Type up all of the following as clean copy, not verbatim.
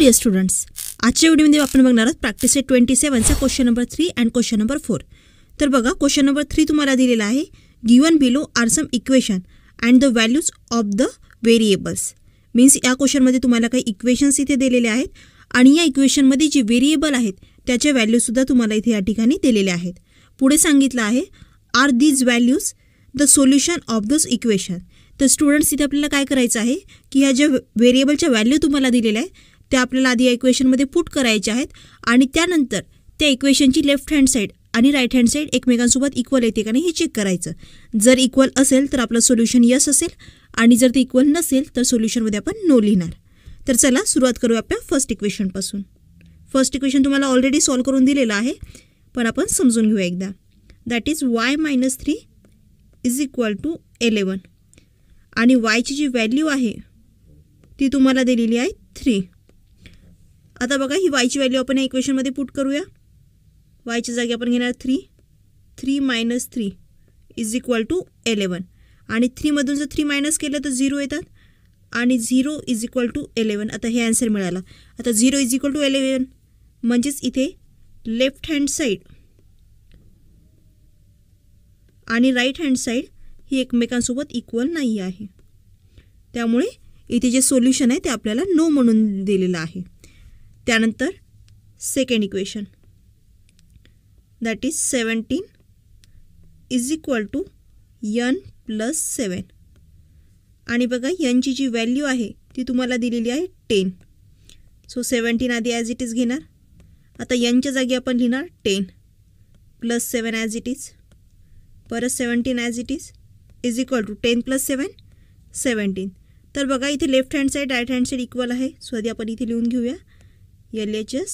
Deere students, आजच्या व्हिडिओमध्ये आपण बघणार आहोत प्रॅक्टिस सेट 27 चा question number 3 and question number 4. तर बघा, क्वेश्चन नंबर 3 तुम्हाला दिलेला आहे. Given below are some equation and the values of the variables. Means या क्वेश्चनमध्ये तुम्हाला काही इक्वेशन्स इथे दिलेले आहेत आणि या इक्वेशनमध्ये जे व्हेरिएबल आहेत त्याच्या व्हॅल्यूजसुद्धा तुम्हाला इथे या ठिकाणी दिलेले आहेत. पुढे सांगितलं आहे are these values the solution of those equation. तर स्टुडंट्स इथे आपल्याला काय करायचं आहे की ह्या ज्या व्हेरिएबलच्या व्हॅल्यू तुम्हाला दिलेल्या आहे त्या आपल्याला आधी या इक्वेशनमध्ये पुट करायच्या आहेत आणि त्यानंतर त्या इक्वेशनची लेफ्ट हँड साईड आणि राईट हँड साईड एकमेकांसोबत इक्वल येते का नाही हे चेक करायचं. जर इक्वल असेल तर आपलं सोल्युशन यस असेल आणि जर ते इक्वल नसेल तर सोल्युशनमध्ये आपण नो लिहिणार. तर चला सुरुवात करूया आपल्या फर्स्ट इक्वेशनपासून. फर्स्ट इक्वेशन तुम्हाला ऑलरेडी सॉल्व करून दिलेलं आहे, पण आपण समजून घेऊया एकदा. That is y-3 is equal to 11 आणि yची जी व्हॅल्यू आहे ती तुम्हाला दिलेली आहे 3. आता बघा, ही yची व्हॅल्यू आपण या इक्वेशनमध्ये पुट करूया. yच्या जागी आपण घेणार 3 - 3 इज इक्वल टू 11 आणि 3 मधून जर 3 मायनस केलं तर 0 येतात आणि 0 इज इक्वल टू 11. आता हे आन्सर मिळालं. आता 0 इज इक्वल टू 11 म्हणजेच इथे लेफ्ट हँड साईड आणि राईट हँड साईड ही एकमेकांसोबत इक्वल नाही आहे. त्यामुळे इथे जे सोल्युशन आहे ते आपल्याला नो म्हणून दिलेलं आहे. त्यानंतर second equation that is 17 is equal to n + 7 आणि बघा nची जी व्हॅल्यू आहे ती तुम्हाला दिलेली आहे 10. सो 17 आधी ॲज इट इज घेणार. आता nच्या जागी आपण लिहिणार 10 + 7 ॲज इट इज. परत 17 as it is equal to 10 + 7 17. तर बघा, इथे left hand side right hand side equal आहे. सो आधी आपण इथे लिहून घेऊया LHS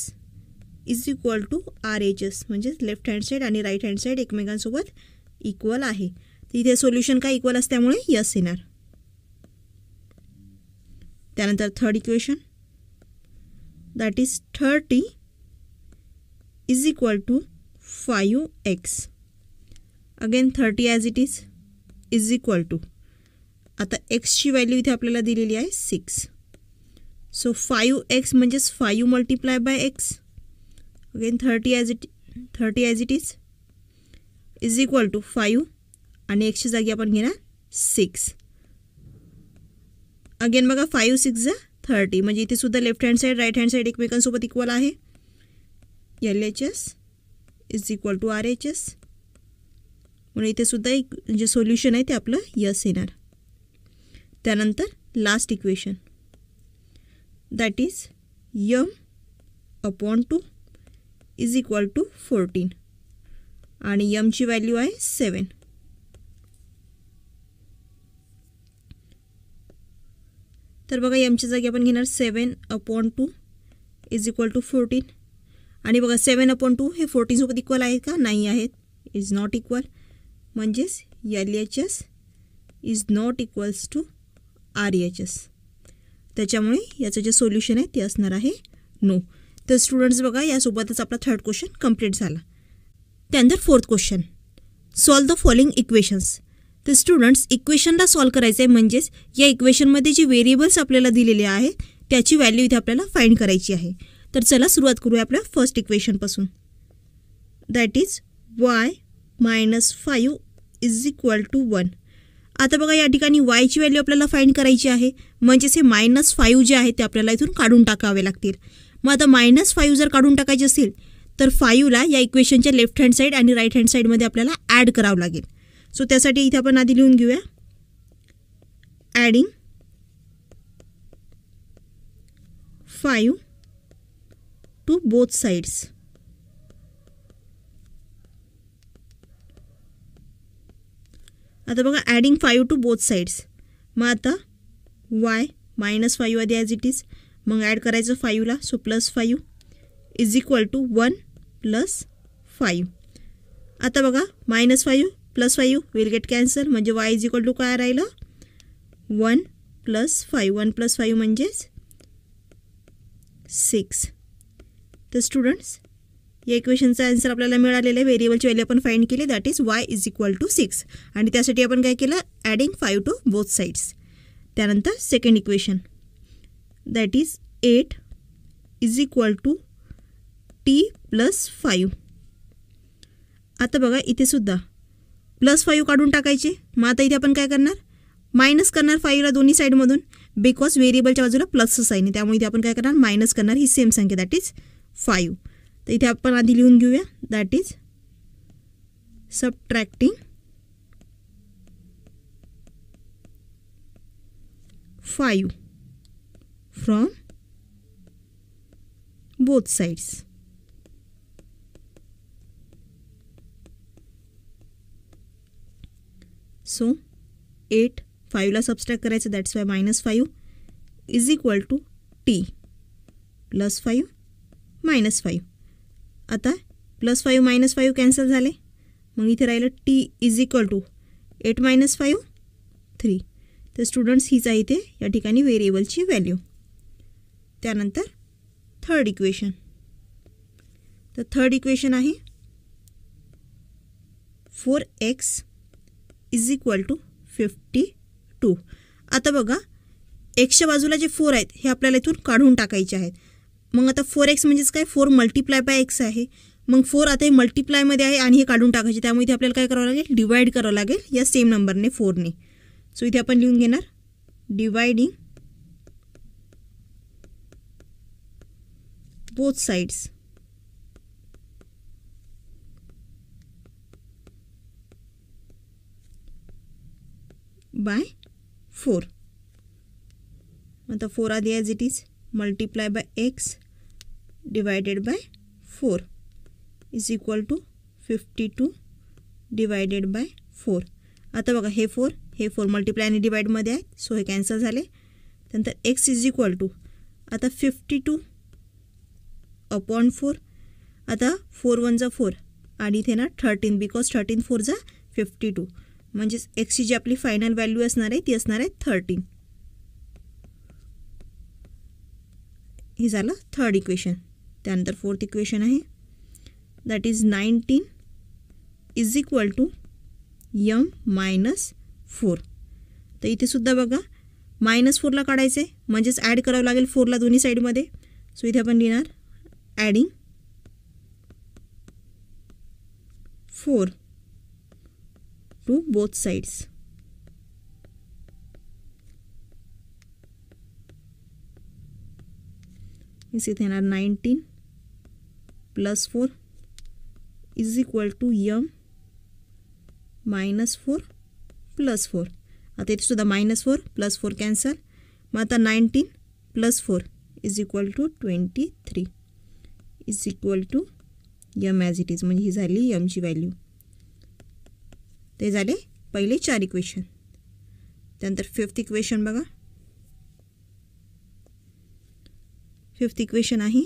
is equal to RHS म्हणजे लेफ्ट हँड साईड आणि राईट हँड साईड एकमेकांसोबत इक्वल आहे. तर इथे सोल्युशन काय इक्वल असल्यामुळे यस येणार. त्यानंतर third equation that is 30 is equal to 5x. Again 30 as it is equal to. आता एक्सची व्हॅल्यू इथे आपल्याला दिलेली आहे 6. सो 5x म्हणजेच 5 × x. Again 30 as it is equal to 5 आणि एक्सच्या जागी आपण घेणार 6. अगेन बघा, 5 × 6 = 30 म्हणजे इथे सुद्धा left hand side right hand side एकमेकांसोबत इक्वल आहे. LHS is equal to RHS म्हणून इथे सुद्धा एक जे सोल्युशन आहे ते आपलं यस येणार. त्यानंतर last equation that is m/2 is equal to 14 आणि mची व्हॅल्यू आहे 7. तर बघा, mच्या जागी आपण घेणार 7/2 इज इक्वल टू 14 आणि बघा 7/2 हे 14 सोबत इक्वल आहे का? नाही आहेत. इज नॉट इक्वल म्हणजेच LHS is not equals to RHS. त्याच्यामुळे याचं जे सोल्युशन आहे ते असणार आहे नो. तर स्टुडंट्स बघा, यासोबतच आपला थर्ड क्वेश्चन कंप्लीट झाला. त्यानंतर fourth question solve the following equations. तर स्टुडंट्स, इक्वेशनला सॉल्व करायचं आहे म्हणजेच या इक्वेशनमध्ये जे व्हेरिएबल्स आपल्याला दिलेले आहेत त्याची व्हॅल्यू इथे आपल्याला फाइंड करायची आहे. तर चला सुरुवात करूया आपल्या फर्स्ट इक्वेशनपासून. That is y-5 is equal to 1. आता बघा, या ठिकाणी yची व्हॅल्यू आपल्याला फाइंड करायची आहे म्हणजेच हे -5 जे आहे ते आपल्याला इथून काढून टाकावे लागतील. मग आता -5 जर काढून टाकायचे असेल तर 5ला या इक्वेशनच्या लेफ्ट हँड साईड आणि राईट हँड साईडमध्ये आपल्याला ॲड करावं लागेल. सो त्यासाठी इथे आपण आधी लिहून घेऊया ॲडिंग 5 टू बोथ साईड्स. आता बघा, ॲडिंग 5 टू बोथ साईड्स. मग आता y-5 आधी ॲज इट इज, मग ॲड करायचं 5ला. So +5 is equal to 1 + 5. आता बघा, -5 + 5 विल गेट कॅन्सल म्हणजे y इज इक्वल टू काय राहिलं 1 + 5. 1 + 5 म्हणजेच 6. तर स्टुडंट्स, या इक्वेशनचा आन्सर आपल्याला मिळालेला आहे. व्हेरिएबलची व्हॅल्यू आपण फाइंड केली that is y is equal to 6 आणि त्यासाठी आपण काय केलं ॲडिंग 5 टू बोथ साईड्स. त्यानंतर second equation that is 8 is equal to T plus 5. आता बघा इथे सुद्धा +5 काढून टाकायचे. मग आता इथे आपण काय करणार, मायनस करणार 5ला दोन्ही साईडमधून, बिकॉज व्हेरिएबलच्या बाजूला प्लसचं साईन आहे, त्यामुळे इथे आपण काय करणार, मायनस करणार ही सेम संख्या, दॅट इज 5. तर इथे आपण आधी लिहून घेऊया, that is subtracting 5 from both sides. So 8 5ला सबस्ट्रॅक्ट करायचं, that's y -5 is equal to T +5 -5. आता +5 -5 कॅन्सल झाले, मग इथे राहिलं टी इज इक्वल टू 8 - 5 3. तर स्टुडंट्स हीच आहे इथे या ठिकाणी व्हेरिएबलची व्हॅल्यू. त्यानंतर थर्ड इक्वेशन. तर थर्ड इक्वेशन आहे 4x इज इक्वल टू 52. आता बघा एक्सच्या बाजूला जे 4 आहेत हे आपल्याला इथून काढून टाकायचे आहेत. मग आता 4x म्हणजेच काय, 4 × x आहे. मग 4 आता हे मल्टिप्लायमध्ये आहे आणि हे काढून टाकायचे, त्यामुळे इथे आपल्याला काय करावं लागेल, डिवाइड करावं लागेल या सेम नंबरने 4ने. सो इथे आपण लिहून घेणार डिवाइडिंग बोथ साइड्स बाय 4. आता 4 आधी as it is multiply by X divided by 4 is equal to 52 divided by 4. आता बघा हे 4 मल्टिप्लाय आणि डिवाइडमध्ये आहेत, सो हे कॅन्सल झाले. त्यानंतर एक्स इज इक्वल टू आता 52 अपॉन 4. आता 4 1 जा 4 आणि इथे ना 13, बिकॉज 13 4 जा 52, म्हणजेच एक्सची जी आपली फायनल व्हॅल्यू असणार आहे ती असणार आहे 13. हे झालं थर्ड इक्वेशन. त्यानंतर फोर्थ इक्वेशन आहे that is 19 is equal to m -4. तर इथे सुद्धा बघा -4ला काढायचं आहे, म्हणजेच ॲड करावं लागेल 4ला दोन्ही साईडमध्ये. सो इथे आपण लिहिणार ॲडिंग 4 टू बोथ साइड्स. इथे येणार 19 + 4 इज इक्वल टू m -4 + 4. आता इथे सुद्धा -4 + 4 कॅन्सल. मग आता 19 + 4 is equal to 23 is equal to m as it is, म्हणजे ही झाली mची व्हॅल्यू. ते झाले पहिले 4 इक्वेशन. त्यानंतर फिफ्थ इक्वेशन बघा. फिफ्थ इक्वेशन आहे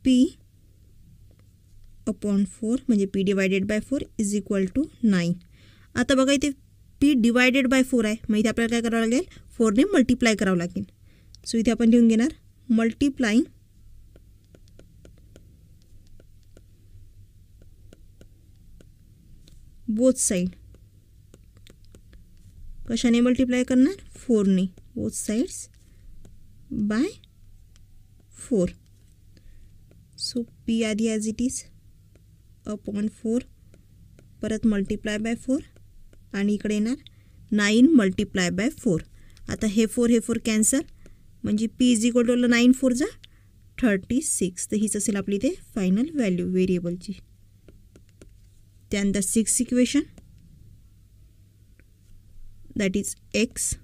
p अपॉन 4 म्हणजे p divided by 4 is equal to 9. आता बघा इथे p डिवायडेड बाय 4 आहे, मग इथे आपल्याला काय करावं लागेल, 4ने मल्टिप्लाय करावं लागेल. सो इथे आपण लिहून घेणार मल्टिप्लाइंग बोथ साइड. कशाने मल्टिप्लाय करणार, 4ने, both sides by 4. So p आधी ॲज इट इज अपॉन 4 परत मल्टिप्लाय बाय 4 आणि इकडे येणार 9 मल्टिप्लाय बाय 4. आता हे 4 कॅन्सल, म्हणजे p इज इक्वल टू 9 4 जा 36. तर हीच असेल आपली इथे फायनल व्हॅल्यू व्हेरिएबलची. त्यानंतर sixth equation that is x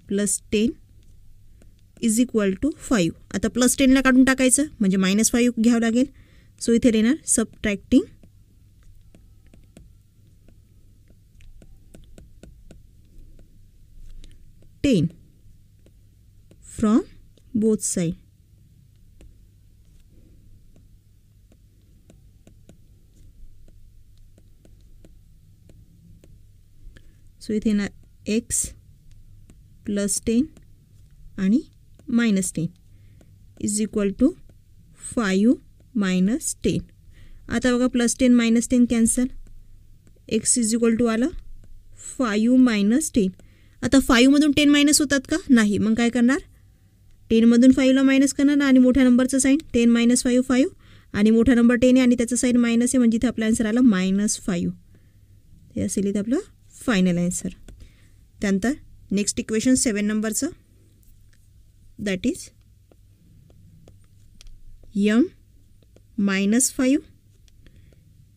+ 10 is equal to 5. आता +10ला काढून टाकायचं, म्हणजे -5 घ्यावं लागेल. सो इथे येणार subtracting 10 from both side. So इथे येणार x + 10 आणि -10 इज इक्वल टू 5 - 10. आता बघा +10 -10 cancel, x is equal to आलं 5 - 10. आता 5मधून 10 मायनस होतात का, नाही. मग काय करणार, 10मधून 5ला मायनस करणार आणि मोठ्या नंबरचं साईन 10 - 5 5 आणि मोठा नंबर 10 आहे आणि त्याचं साईन मायनस आहे म्हणजे इथे आपला आन्सर आला -5. हे असेल इथे आपलं फायनल आन्सर. त्यानंतर नेक्स्ट इक्वेशन 7 नंबरचं that is m - 5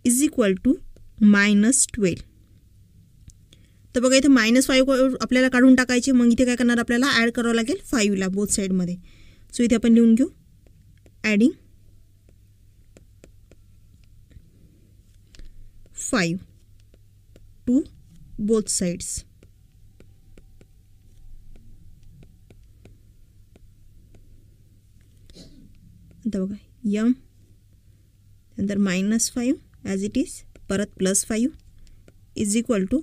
is equal to -12. तर बघा इथे -5 आपल्याला काढून टाकायचे. मग इथे काय करणार आपल्याला ॲड करावं लागेल 5ला बोथ साईडमध्ये. सो इथे आपण लिहून घेऊ ॲडिंग 5 टू बोथ साइड्स. आता बघा m नंतर -5 ॲज इट इज परत +5 इज इक्वल टू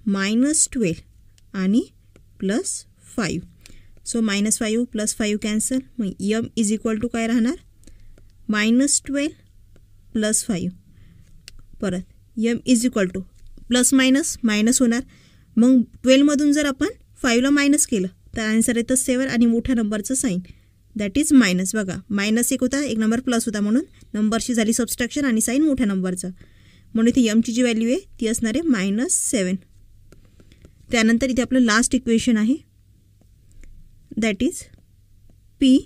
-12 आणि +5. So -5 +5 cancel. मग m इज इक्वल टू काय राहणार -12 +5. परत m is equal two plus minus होणार. मग 12मधून जर आपण 5ला मायनस केलं तर आन्सर येतं 7 आणि मोठ्या नंबरचं साईन दॅट इज मायनस. बघा -1 होता, एक नंबर प्लस होता म्हणून नंबरची झाली सबस्ट्रॅक्शन आणि साईन मोठ्या नंबरचं. म्हणून इथे mची जी व्हॅल्यू आहे ती असणार आहे -7. त्यानंतर इथे आपलं लास्ट इक्वेशन आहे that is p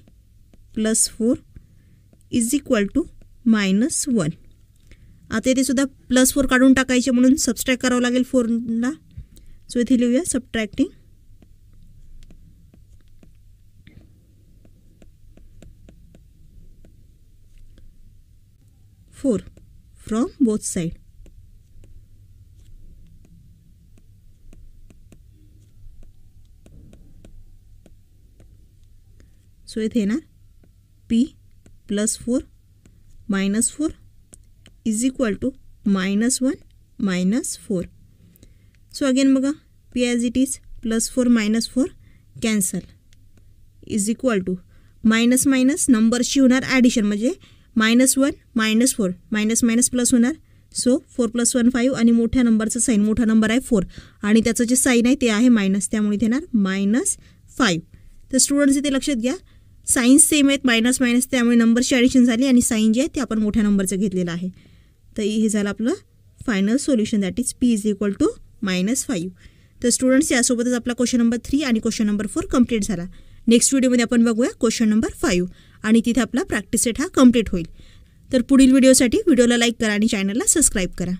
+ 4 is equal to -1. आता इथे सुद्धा +4 काढून टाकायचे म्हणून सबस्ट्रॅक्ट करावं लागेल 4ला. सो इथे लिहूया subtracting 4 from both side. So इथे येणार p + 4 -4 is equal to -1 -4. So again बघा p as it is +4 -4 cancel is equal to minus नंबरची होणार ॲडिशन म्हणजे -1 -4 मायनस प्लस होणार. सो 4 + 1 5 आणि मोठ्या नंबरचं साईन मोठा नंबर आहे 4 आणि त्याचं जे साईन आहे ते आहे मायनस, त्यामुळे इथे येणार -5. तर स्टुडंट्स इथे लक्षात घ्या साईन्स सेम आहेत मायनस त्यामुळे नंबरची ॲडिशन झाली आणि साईन जे आहे ते आपण मोठ्या नंबरचं घेतलेलं आहे. तर हे झालं आपलं final solution that is p is equal to -5. तर स्टुडंट्स यासोबतच आपला क्वेश्चन नंबर 3 आणि क्वेश्चन नंबर 4 कंप्लीट झाला. नेक्स्ट व्हिडिओमध्ये आपण बघूया क्वेश्चन नंबर 5 आणि तिथे आपला प्रॅक्टिस सेट हा कंप्लीट होईल. तर पुढील व्हिडिओसाठी व्हिडिओला लाईक करा आणि चॅनलला सबस्क्राईब करा.